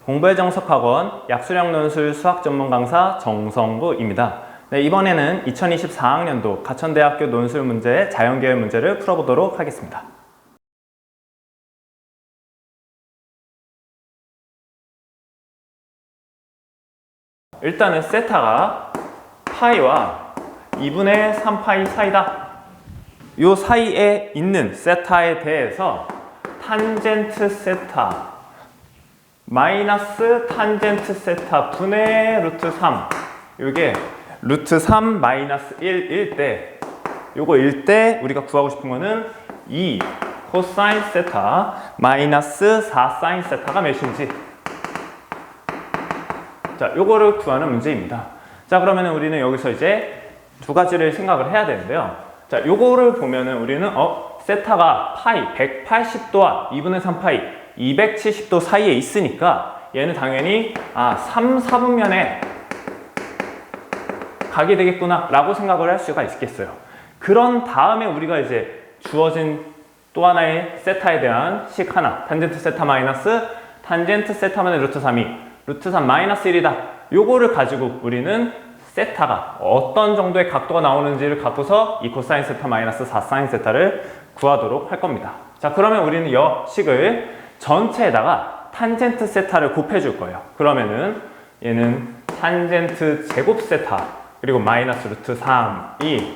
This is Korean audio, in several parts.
공부의 정석학원 약수량 논술 수학 전문 강사 정성구입니다. 네, 이번에는 2024학년도 가천대학교 논술 문제의 자연계열 문제를 풀어보도록 하겠습니다. 일단은 세타가 파이와 2분의 3파이 사이다. 이 사이에 있는 세타에 대해서 탄젠트 세타 마이너스 탄젠트 세타 분의 루트 3, 이게 루트 3 마이너스 1일 때, 요거 1 때 우리가 구하고 싶은 거는 2 코사인 세타 마이너스 4 사인 세타가 몇인지, 자, 요거를 구하는 문제입니다. 자, 그러면 우리는 여기서 이제 두 가지를 생각을 해야 되는데요. 자, 요거를 보면은 우리는 세타가 파이 180도와 2분의 3파이 270도 사이에 있으니까 얘는 당연히 3, 4분면에 각이 되겠구나 라고 생각을 할 수가 있겠어요. 그런 다음에 우리가 이제 주어진 또 하나의 세타에 대한 식 하나, 탄젠트 세타 마이너스 탄젠트 세타만의 루트 3이 루트 3 마이너스 1이다. 요거를 가지고 우리는 세타가 어떤 정도의 각도가 나오는지를 갖고서 이 코사인 세타 마이너스 4 사인 세타를 구하도록 할 겁니다. 자, 그러면 우리는 이 식을 전체에다가 탄젠트 세타를 곱해 줄 거예요. 그러면은 얘는 탄젠트 제곱 세타 그리고 마이너스 루트 3이,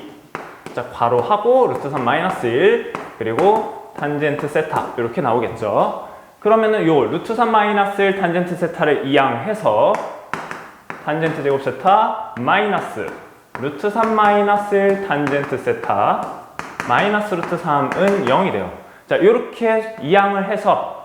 자, 괄호하고 루트 3 마이너스 1 그리고 탄젠트 세타 이렇게 나오겠죠. 그러면은 요 루트 3 마이너스 1 탄젠트 세타를 이항해서 탄젠트 제곱 세타 마이너스 루트 3 마이너스 1 탄젠트 세타 마이너스 루트 3은 0이 돼요. 자, 이렇게 이항을 해서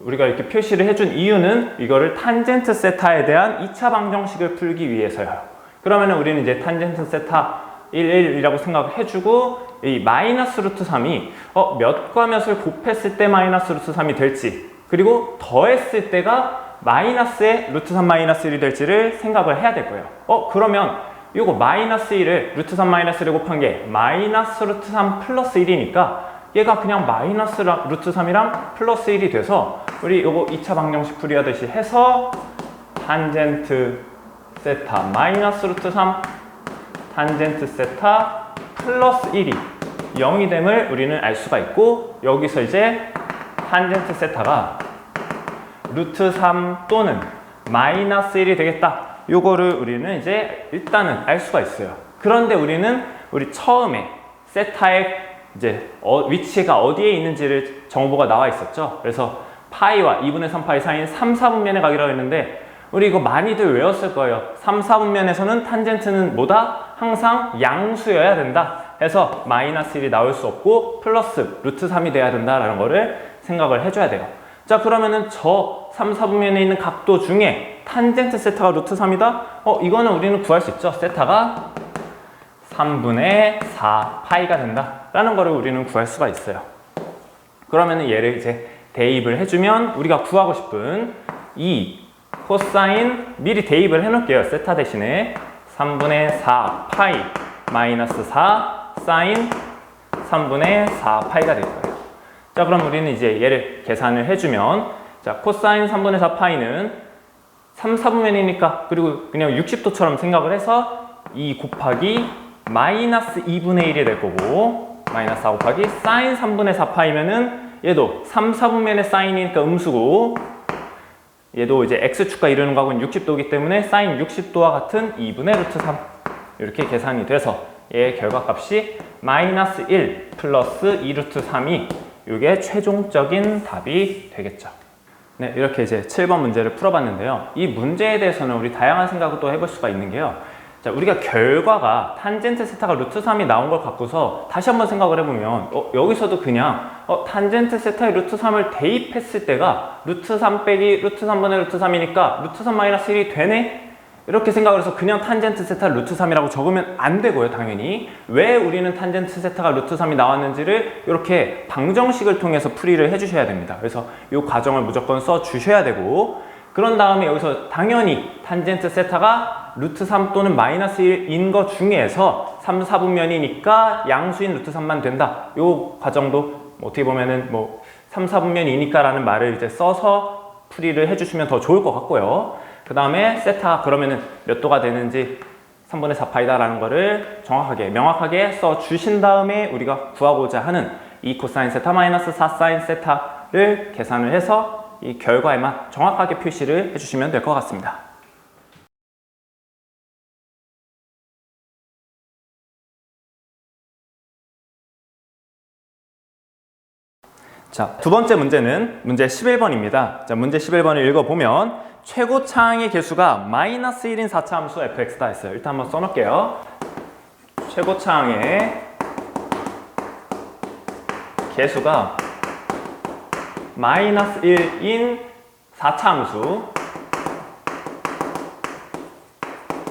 우리가 이렇게 표시를 해준 이유는 이거를 탄젠트 세타에 대한 2차 방정식을 풀기 위해서요. 그러면 우리는 이제 탄젠트 세타 1, 1이라고 생각을 해주고, 이 마이너스 루트 3이 몇과 몇을 곱했을 때 마이너스 루트 3이 될지, 그리고 더했을 때가 마이너스의 루트 3 마이너스 1이 될지를 생각을 해야 될 거예요. 그러면 이거 마이너스 1을 루트 3 마이너스 1을 곱한 게 마이너스 루트 3 플러스 1이니까 얘가 그냥 마이너스 루트 3이랑 플러스 1이 돼서 우리 요거 2차 방정식 풀이하듯이 해서 탄젠트 세타 마이너스 루트 3 탄젠트 세타 플러스 1이 0이 됨을 우리는 알 수가 있고, 여기서 이제 탄젠트 세타가 루트 3 또는 마이너스 1이 되겠다. 요거를 우리는 이제 일단은 알 수가 있어요. 그런데 우리는 우리 처음에 세타의 이제 위치가 어디에 있는지를 정보가 나와 있었죠. 그래서 파이와 2분의 3파이 사이인 3, 4분면에 각이라고 했는데 우리 이거 많이들 외웠을 거예요. 3, 4분면에서는 탄젠트는 뭐다? 항상 양수여야 된다 해서 마이너스 1이 나올 수 없고 플러스 루트 3이 돼야 된다라는 거를 생각을 해줘야 돼요. 자, 그러면은 저 3, 4분면에 있는 각도 중에 탄젠트 세타가 루트 3이다? 이거는 우리는 구할 수 있죠. 세타가 3분의 4파이가 된다 라는 거를 우리는 구할 수가 있어요. 그러면은 얘를 이제 대입을 해주면 우리가 구하고 싶은 이 코사인 미리 대입을 해놓을게요. 세타 대신에 3분의 4파이 마이너스 4 사인 3분의 4파이가 될 거예요. 자, 그럼 우리는 이제 얘를 계산을 해주면, 자, 코사인 3분의 4파이는 3, 4분면이니까 그리고 그냥 60도처럼 생각을 해서 2 곱하기 마이너스 2분의 1이 될 거고, 마이너스 4 곱하기 사인 3분의 4파이면은 얘도 3, 4분면의 사인이니까 음수고, 얘도 이제 x축과 이루는 값은 60도이기 때문에 사인 60도와 같은 2분의 루트 3 이렇게 계산이 돼서 얘의 결과값이 마이너스 1 플러스 2 루트 3이 이게 최종적인 답이 되겠죠. 네, 이렇게 이제 7번 문제를 풀어봤는데요. 이 문제에 대해서는 우리 다양한 생각을 또 해볼 수가 있는 게요. 자, 우리가 결과가 탄젠트 세타가 루트 3이 나온 걸 갖고서 다시 한번 생각을 해보면 여기서도 그냥 탄젠트 세타에 루트 3을 대입했을 때가 루트 3 빼기 루트 3분의 루트 3이니까 루트 3 마이너스 1이 되네? 이렇게 생각을 해서 그냥 탄젠트 세타 루트 3이라고 적으면 안 되고요, 당연히. 왜 우리는 탄젠트 세타가 루트 3이 나왔는지를 이렇게 방정식을 통해서 풀이를 해주셔야 됩니다. 그래서 이 과정을 무조건 써주셔야 되고, 그런 다음에 여기서 당연히 탄젠트 세타가 루트 3 또는 마이너스 1인 것 중에서 3, 4분면이니까 양수인 루트 3만 된다. 이 과정도 어떻게 보면은 3, 4분면이니까 라는 말을 이제 써서 풀이를 해주시면 더 좋을 것 같고요. 그 다음에 세타 그러면은 몇 도가 되는지 3분의 4파이다라는 거를 정확하게 명확하게 써주신 다음에 우리가 구하고자 하는 2 코사인 세타 마이너스 4 사인 세타를 계산을 해서 이 결과에만 정확하게 표시를 해주시면 될 것 같습니다. 자, 두 번째 문제는 문제 11번입니다. 자, 문제 11번을 읽어보면 최고차항의 개수가 마이너스 1인 4차 함수 fx다 했어요. 일단 한번 써놓을게요. 최고차항의 개수가 마이너스 1인 4차 함수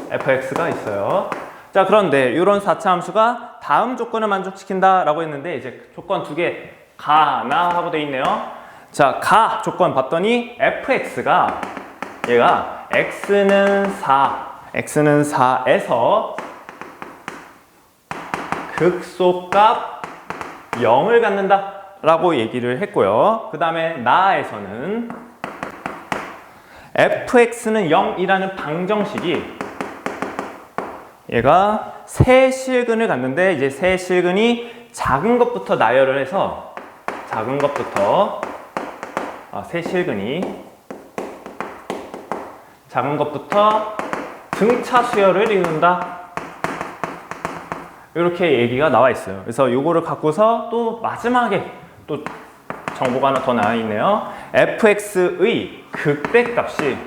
fx가 있어요. 자, 그런데 이런 4차 함수가 다음 조건을 만족시킨다 라고 했는데 이제 조건 두 개 가나 하고 돼 있네요. 자, 가 조건 봤더니 fx가 얘가 x는 4에서 극소값 0을 갖는다 라고 얘기를 했고요. 그 다음에 나에서는 fx는 0이라는 방정식이 얘가 세 실근을 갖는데 이제 세 실근이 작은 것부터 나열을 해서 작은 것부터 세 실근이 작은 것부터 등차 수열을 이룬다. 이렇게 얘기가 나와 있어요. 그래서 요거를 갖고서 또 마지막에 또 정보가 하나 더 나와 있네요. fx의 극대값이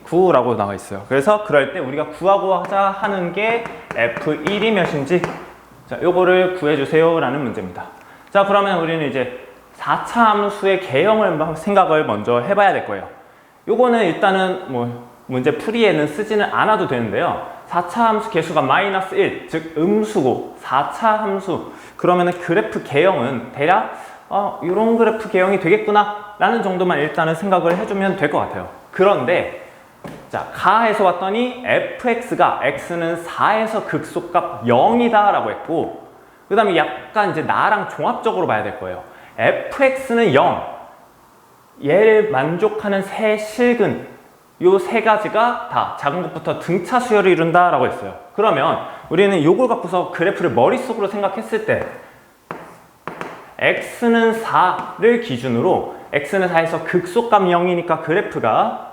9라고 나와 있어요. 그래서 그럴 때 우리가 구하고자 하는 게 f1이 몇인지 자, 요거를 구해주세요 라는 문제입니다. 자, 그러면 우리는 이제 4차 함수의 개형을 생각을 먼저 해봐야 될 거예요. 요거는 일단은 뭐 문제 풀이에는 쓰지는 않아도 되는데요. 4차 함수 개수가 마이너스 1, 즉 음수고 4차 함수 그러면은 그래프 개형은 대략 이런 그래프 개형이 되겠구나 라는 정도만 일단은 생각을 해주면 될 것 같아요. 그런데 자, 가에서 봤더니 fx가 x는 4에서 극소값 0이다 라고 했고 그 다음에 약간 이제 나랑 종합적으로 봐야 될 거예요. fx는 0 얘를 만족하는 세 실근 요 세 가지가 다 작은 것부터 등차 수열을 이룬다 라고 했어요. 그러면 우리는 요걸 갖고서 그래프를 머릿속으로 생각했을 때 x는 4를 기준으로 x는 4에서 극소값 0이니까 그래프가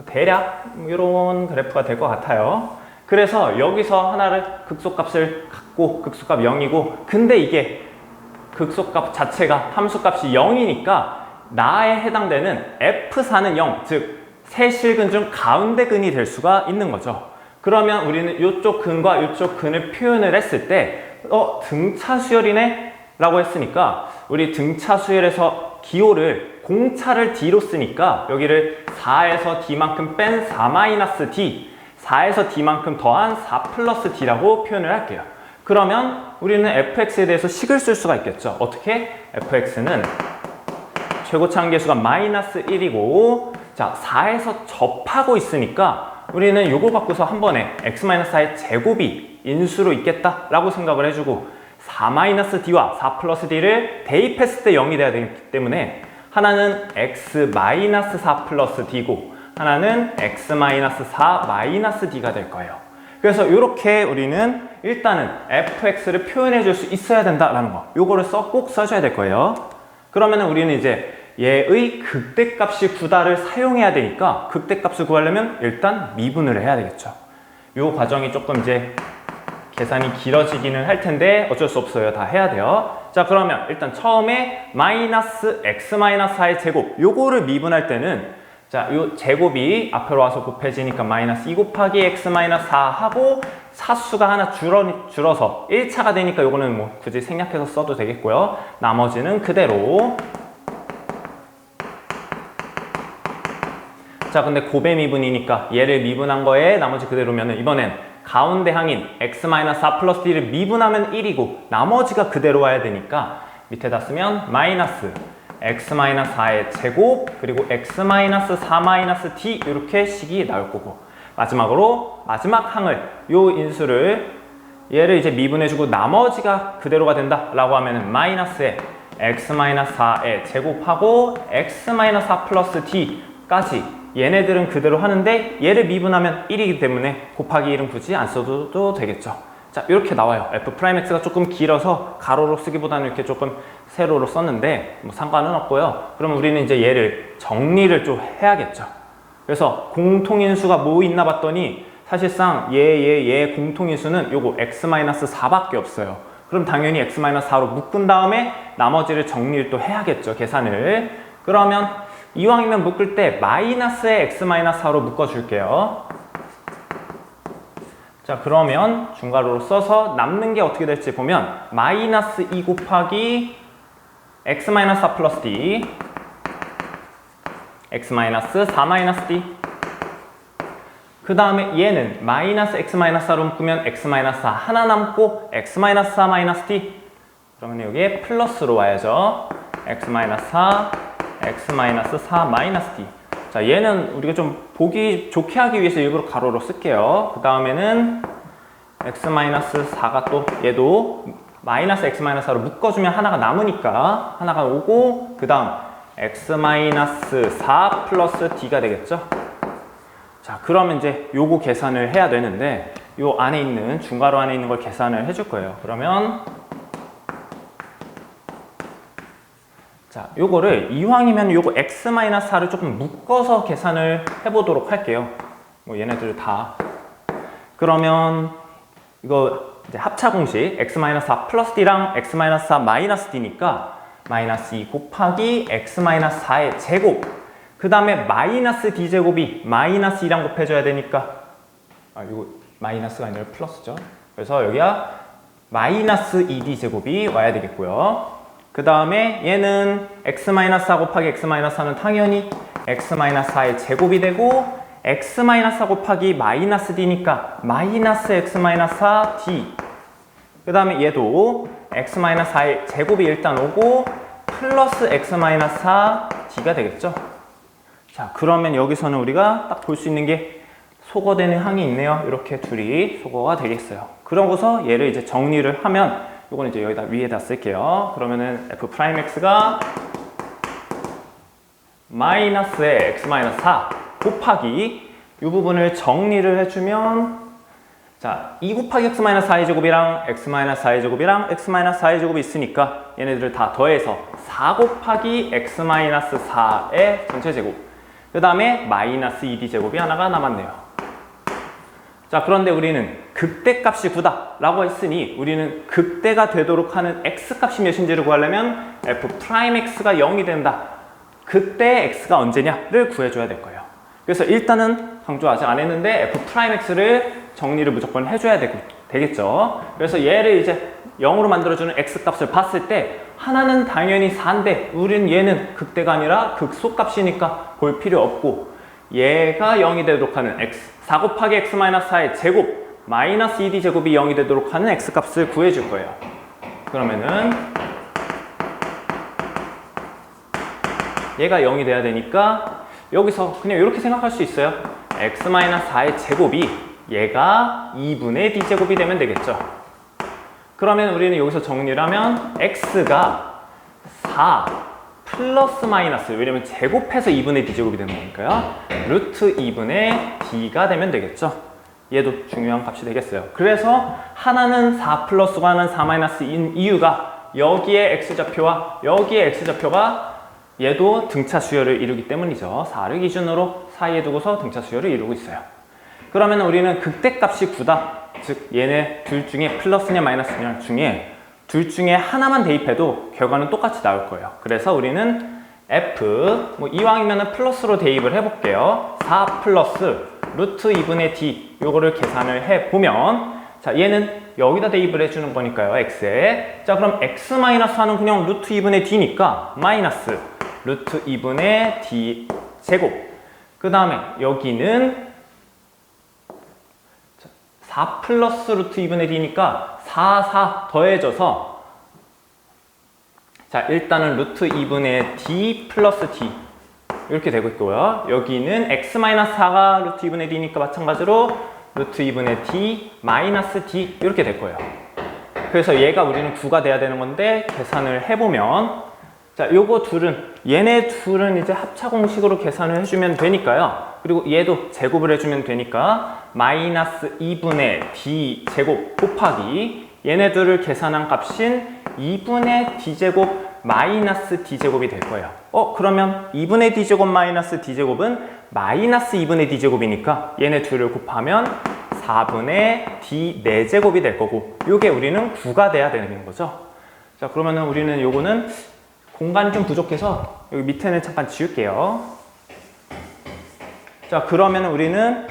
대략 이런 그래프가 될 것 같아요. 그래서 여기서 하나를 극소값을 갖고 극소값 0이고 근데 이게 극소값 자체가 함수값이 0이니까 나에 해당되는 f4는 0, 즉 세 실근 중 가운데 근이 될 수가 있는 거죠. 그러면 우리는 이쪽 근과 이쪽 근을 표현을 했을 때 등차 수열이네 라고 했으니까 우리 등차 수열에서 기호를 공차를 D로 쓰니까 여기를 4에서 D만큼 뺀 4-D 4에서 D만큼 더한 4 플러스 D라고 표현을 할게요. 그러면 우리는 fx에 대해서 식을 쓸 수가 있겠죠. 어떻게? fx는 최고차항 개수가 마이너스 1이고 자 4에서 접하고 있으니까 우리는 요거 갖고서 한 번에 x-4의 제곱이 인수로 있겠다 라고 생각을 해주고 4-D와 4 플러스 D를 대입했을 때 0이 돼야 되기 때문에 하나는 x-4 플러스 D고 하나는 x-4 D가 될 거예요. 그래서 이렇게 우리는 일단은 fx를 표현해 줄 수 있어야 된다라는 거 요거를 꼭 써줘야 될 거예요. 그러면 우리는 이제 얘의 극대값이 9다를 사용해야 되니까 극대값을 구하려면 일단 미분을 해야 되겠죠. 요 과정이 조금 이제 계산이 길어지기는 할 텐데 어쩔 수 없어요. 다 해야 돼요. 자, 그러면 일단 처음에 마이너스 x-4의 제곱 요거를 미분할 때는 자, 요 제곱이 앞으로 와서 곱해지니까 마이너스 2 곱하기 x-4 하고 사수가 하나 줄어서 1차가 되니까 요거는 뭐 굳이 생략해서 써도 되겠고요. 나머지는 그대로. 자, 근데 곱의 미분이니까 얘를 미분한 거에 나머지 그대로면은 이번엔 가운데 항인 x-4 플러스 d를 미분하면 1이고 나머지가 그대로 와야 되니까 밑에다 쓰면 마이너스 x-4의 제곱 그리고 x-4 d 이렇게 식이 나올 거고 마지막으로 마지막 항을 요 인수를 얘를 이제 미분해주고 나머지가 그대로가 된다 라고 하면은 마이너스에 x-4에 제곱하고 x-4 플러스 d까지 얘네들은 그대로 하는데 얘를 미분하면 1이기 때문에 곱하기 1은 굳이 안 써도 되겠죠. 자, 이렇게 나와요. f'x가 조금 길어서 가로로 쓰기보다는 이렇게 조금 세로로 썼는데 뭐 상관은 없고요. 그럼 우리는 이제 얘를 정리를 좀 해야겠죠. 그래서 공통인수가 뭐 있나 봤더니 사실상 얘 공통인수는 요거 x-4밖에 없어요. 그럼 당연히 x-4로 묶은 다음에 나머지를 정리를 또 해야겠죠. 계산을. 그러면 이왕이면 묶을 때 마이너스에 x-4로 묶어줄게요. 자, 그러면 중괄호로 써서 남는 게 어떻게 될지 보면 마이너스 2 곱하기 x-4 플러스 d x-4 d 그 다음에 얘는 마이너스 x-4로 묶으면 x-4 하나 남고 x-4 d 그러면 여기에 플러스로 와야죠. x-4 x-4 d 자, 얘는 우리가 좀 보기 좋게 하기 위해서 일부러 가로로 쓸게요. 그 다음에는 x-4가 또 얘도 마이너스 x-4로 묶어주면 하나가 남으니까 하나가 오고 그 다음 x-4 플러스 d가 되겠죠. 자, 그러면 이제 요거 계산을 해야 되는데 요 안에 있는 중괄호 안에 있는 걸 계산을 해줄 거예요. 그러면 자, 요거를 이왕이면 요거 x-4를 조금 묶어서 계산을 해보도록 할게요. 뭐 얘네들 다. 그러면 이거 이제 합차 공식 x-4 플러스 d랑 x-4 마이너스 d니까 마이너스 2 곱하기 x-4의 제곱 그 다음에 마이너스 d제곱이 마이너스 2랑 곱해줘야 되니까 이거 마이너스가 아니라 플러스죠. 그래서 여기가 마이너스 2d제곱이 와야 되겠고요. 그 다음에 얘는 x-4 곱하기 x-4는 당연히 x-4의 제곱이 되고 x-4 곱하기 마이너스 d니까 마이너스 x-4 d 그 다음에 얘도 x-4의 제곱이 일단 오고 플러스 x-4 d가 되겠죠. 자, 그러면 여기서는 우리가 딱 볼 수 있는 게 소거되는 항이 있네요. 이렇게 둘이 소거가 되겠어요. 그러고서 얘를 이제 정리를 하면 요거는 이제 여기다 위에다 쓸게요. 그러면은 f'x가 마이너스의 x-4 곱하기 이 부분을 정리를 해주면 자, 2 곱하기 x-4의 제곱이랑 x-4의 제곱이랑 x-4의 제곱이 있으니까 얘네들을 다 더해서 4 곱하기 x-4의 전체 제곱 그 다음에 마이너스 2d 제곱이 하나가 남았네요. 자, 그런데 우리는 극대값이 9다 라고 했으니 우리는 극대가 되도록 하는 x값이 몇인지를 구하려면 f'x가 0이 된다. 그때 x가 언제냐를 구해줘야 될 거예요. 그래서 일단은 강조 아직 안 했는데 f'x를 정리를 무조건 해줘야 되겠죠. 그래서 얘를 이제 0으로 만들어주는 x값을 봤을 때 하나는 당연히 4인데 우리는 얘는 극대가 아니라 극소값이니까 볼 필요 없고 얘가 0이 되도록 하는 x 4 곱하기 x-4의 제곱 마이너스 2d 제곱이 0이 되도록 하는 x값을 구해줄 거예요. 그러면은 얘가 0이 돼야 되니까 여기서 그냥 이렇게 생각할 수 있어요. x-4의 제곱이 얘가 2분의 d 제곱이 되면 되겠죠. 그러면 우리는 여기서 정리를 하면 x가 4 플러스 마이너스 왜냐면 제곱해서 2분의 d 제곱이 되는 거니까요. 루트 2분의 d가 되면 되겠죠. 얘도 중요한 값이 되겠어요. 그래서 하나는 4 플러스고 하나는 4 마이너스인 이유가 여기에 x좌표와 여기에 x좌표가 얘도 등차 수열을 이루기 때문이죠. 4를 기준으로 사이에 두고서 등차 수열을 이루고 있어요. 그러면 우리는 극대값이 9다. 즉 얘네 둘 중에 플러스냐 마이너스냐 중에 둘 중에 하나만 대입해도 결과는 똑같이 나올 거예요. 그래서 우리는 f 이왕이면 플러스로 대입을 해볼게요. 4 플러스 루트 2분의 d 요거를 계산을 해보면 자, 얘는 여기다 대입을 해주는 거니까요. x에. 자, 그럼 x-4는 그냥 루트 2분의 d니까 마이너스 루트 2분의 d 제곱 그 다음에 여기는 4 플러스 루트 2분의 d니까 4 더해져서 자, 일단은 루트 2분의 d 플러스 d 이렇게 되고 있고요. 여기는 x-4가 루트 2분의 d니까 마찬가지로 루트 2분의 d 마이너스 d 이렇게 될 거예요. 그래서 얘가 우리는 9가 돼야 되는 건데 계산을 해보면 자, 요거 둘은, 얘네 둘은 이제 합차 공식으로 계산을 해주면 되니까요. 그리고 얘도 제곱을 해주면 되니까 마이너스 2분의 d 제곱 곱하기 얘네들을 계산한 값인 2분의 d 제곱 마이너스 d 제곱이 될 거예요. 그러면 2분의 d 제곱 마이너스 d 제곱은 마이너스 2분의 d 제곱이니까 얘네 둘을 곱하면 4분의 d 4제곱이 될 거고, 요게 우리는 9가 돼야 되는 거죠. 자, 그러면은 우리는 요거는 공간이 좀 부족해서 여기 밑에는 잠깐 지울게요. 자, 그러면 우리는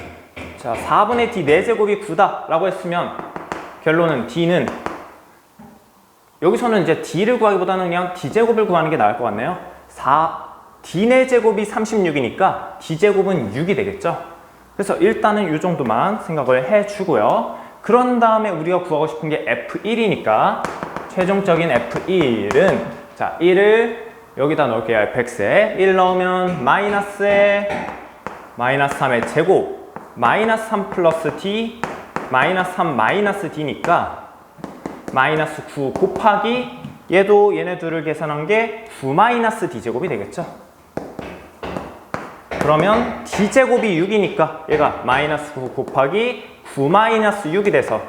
자 4분의 d 4제곱이 9다 라고 했으면 결론은 d는 여기서는 이제 d를 구하기보다는 그냥 d제곱을 구하는 게 나을 것 같네요. d 4제곱이 36이니까 d제곱은 6이 되겠죠. 그래서 일단은 이 정도만 생각을 해주고요. 그런 다음에 우리가 구하고 싶은 게 F1이니까 최종적인 F1은 자 1을 여기다 넣을게요. fx에 1 넣으면 마이너스에 마이너스 3의 제곱 마이너스 3 플러스 d 마이너스 3 마이너스 d니까 마이너스 9 곱하기 얘도 얘네 둘을 계산한 게 9 마이너스 d제곱이 되겠죠. 그러면 d제곱이 6이니까 얘가 마이너스 9 곱하기 9 마이너스 6이 돼서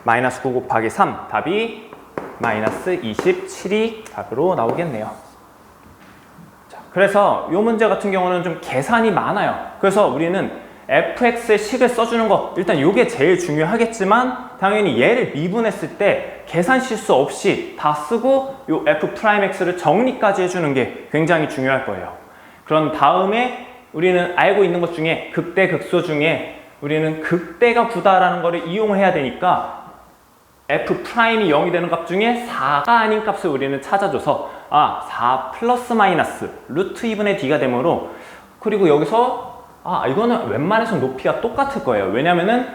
마이너스 9 곱하기 3 답이 마이너스 27이 답으로 나오겠네요. 자, 그래서 이 문제 같은 경우는 좀 계산이 많아요. 그래서 우리는 fx의 식을 써주는 거 일단 이게 제일 중요하겠지만 당연히 얘를 미분했을 때 계산 실수 없이 다 쓰고 이 f'x를 정리까지 해주는 게 굉장히 중요할 거예요. 그런 다음에 우리는 알고 있는 것 중에 극대 극소 중에 우리는 극대가 9다라는 거를 이용을 해야 되니까 f'이 0이 되는 값 중에 4가 아닌 값을 우리는 찾아줘서 4 플러스 마이너스 루트 2분의 d가 되므로 그리고 여기서 이거는 웬만해서 높이가 똑같을 거예요. 왜냐면은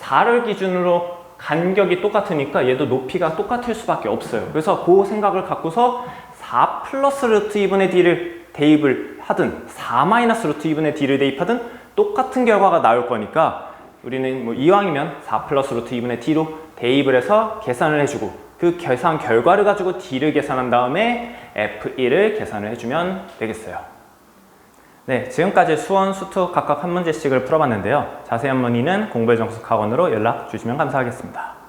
4를 기준으로 간격이 똑같으니까 얘도 높이가 똑같을 수밖에 없어요. 그래서 그 생각을 갖고서 4 플러스 루트 2분의 d를 대입을 하든 4 마이너스 루트 2분의 d를 대입하든 똑같은 결과가 나올 거니까 우리는 뭐 이왕이면 4 플러스 루트 2분의 d로 대입을 해서 계산을 해주고 그 계산 결과를 가지고 d를 계산한 다음에 f1을 계산을 해주면 되겠어요. 네, 지금까지 수원, 수투 각각 한 문제씩을 풀어봤는데요. 자세한 문의는 공부의 정석 학원으로 연락 주시면 감사하겠습니다.